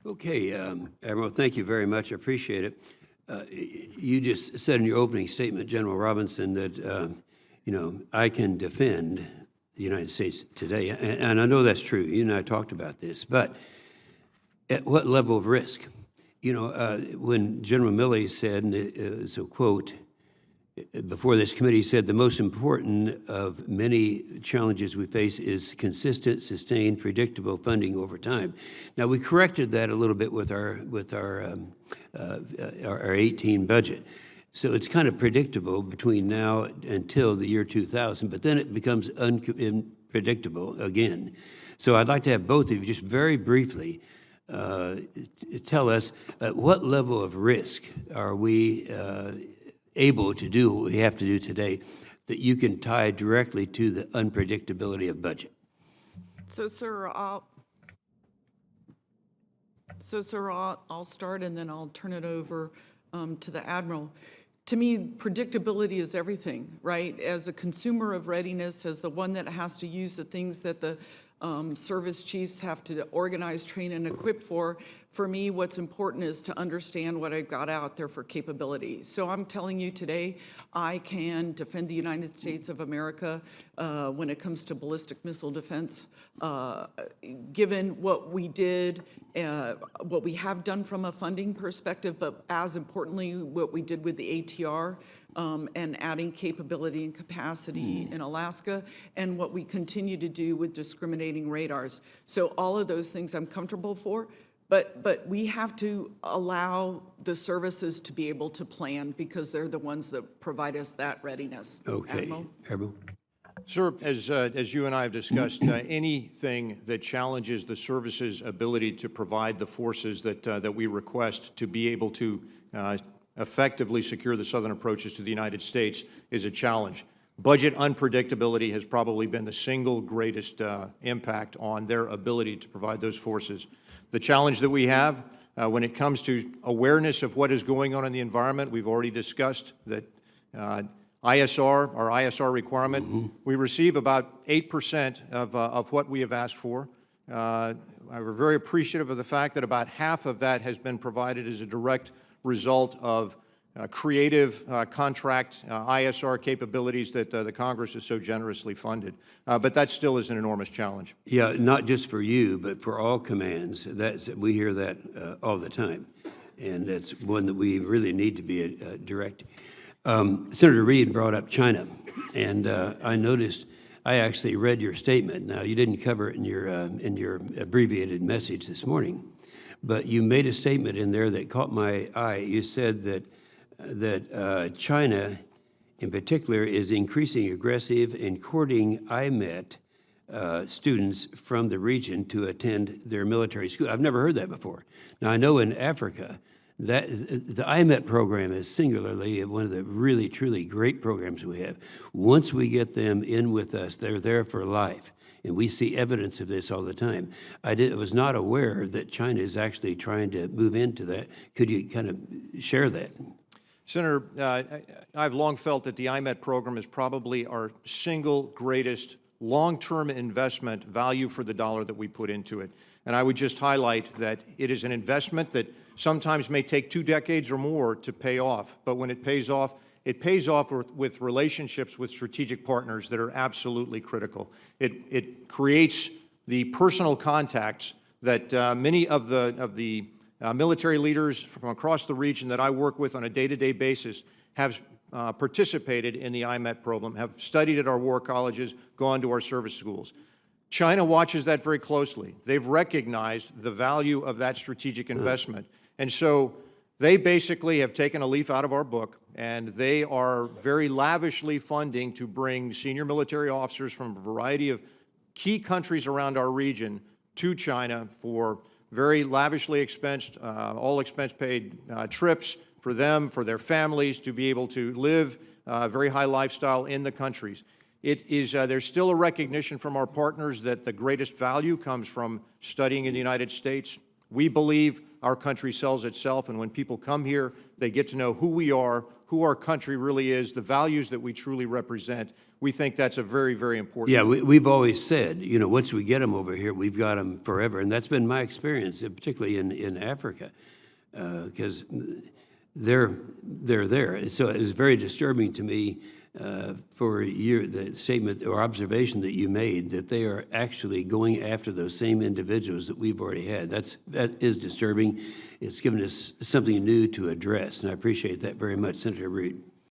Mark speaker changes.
Speaker 1: Okay, Admiral, thank you very much. I appreciate it. You just said in your opening statement, General Robinson, that, I can defend the United States today. And I know that's true. You and I talked about this. But at what level of risk? When General Milley said, and it's a quote, before this committee said, the most important of many challenges we face is consistent, sustained, predictable funding over time. Now, we corrected that a little bit with our 18 budget. So it's kind of predictable between now until the year 2000, but then it becomes unpredictable again. So I'd like to have both of you just very briefly tell us at what level of risk are we able to do what we have to do today that you can tie directly to the unpredictability of budget.
Speaker 2: So, sir, I'll start and then I'll turn it over to the Admiral. To me, predictability is everything, right? As a consumer of readiness, as the one that has to use the things that the service chiefs have to organize, train, and equip for me, what's important is to understand what I've got out there for capability. So I'm telling you today, I can defend the United States of America when it comes to ballistic missile defense, given what we did, what we have done from a funding perspective, but as importantly, what we did with the ATR, and adding capability and capacity in Alaska, and what we continue to do with discriminating radars. So all of those things I'm comfortable for, but we have to allow the services to be able to plan because they're the ones that provide us that readiness.
Speaker 1: Okay, Admiral.
Speaker 3: Sir, as you and I have discussed, anything that challenges the service's ability to provide the forces that we request to be able to effectively secure the southern approaches to the United States is a challenge. Budget unpredictability has probably been the single greatest impact on their ability to provide those forces. The challenge that we have when it comes to awareness of what is going on in the environment, we've already discussed that ISR, our ISR requirement, we receive about 8% of what we have asked for. We're very appreciative of the fact that about half of that has been provided as a direct result of creative contract ISR capabilities that the Congress has so generously funded. But that still is an enormous challenge.
Speaker 1: Yeah, not just for you, but for all commands. We hear that all the time, and it's one that we really need to be directing. Senator Reid brought up China, and I noticed, I actually read your statement. Now, you didn't cover it in your abbreviated message this morning, but you made a statement in there that caught my eye. You said that China, in particular, is increasing aggressive in courting IMET students from the region to attend their military school. I've never heard that before. Now, I know in Africa, that the IMET program is singularly one of the really, truly great programs we have. Once we get them in with us, they're there for life. And we see evidence of this all the time. I was not aware that China is actually trying to move into that. Could you kind of share that?
Speaker 3: Senator, I've long felt that the IMET program is probably our single greatest long-term investment value for the dollar that we put into it. And I would just highlight that it is an investment that sometimes may take 2 decades or more to pay off. But when it pays off with relationships with strategic partners that are absolutely critical. It creates the personal contacts that many of the military leaders from across the region that I work with on a day-to-day basis have participated in the IMET program, have studied at our war colleges, gone to our service schools. China watches that very closely. They've recognized the value of that strategic investment. And so they basically have taken a leaf out of our book, and they are very lavishly funding to bring senior military officers from a variety of key countries around our region to China for very lavishly expensed, all expense-paid trips for them, for their families, to be able to live a very high lifestyle in the countries. There's still a recognition from our partners that the greatest value comes from studying in the United States. We believe our country sells itself, and when people come here, they get to know who we are, who our country really is, the values that we truly represent, we think that's a very, very important.
Speaker 1: Yeah, we've always said, you know, once we get them over here, we've got them forever. And that's been my experience, particularly in Africa, because they're there. And so it was very disturbing to me for the statement or observation that you made that they are actually going after those same individuals that we've already had. That is disturbing. It's given us something new to address, and I appreciate that very much, Senator Reid.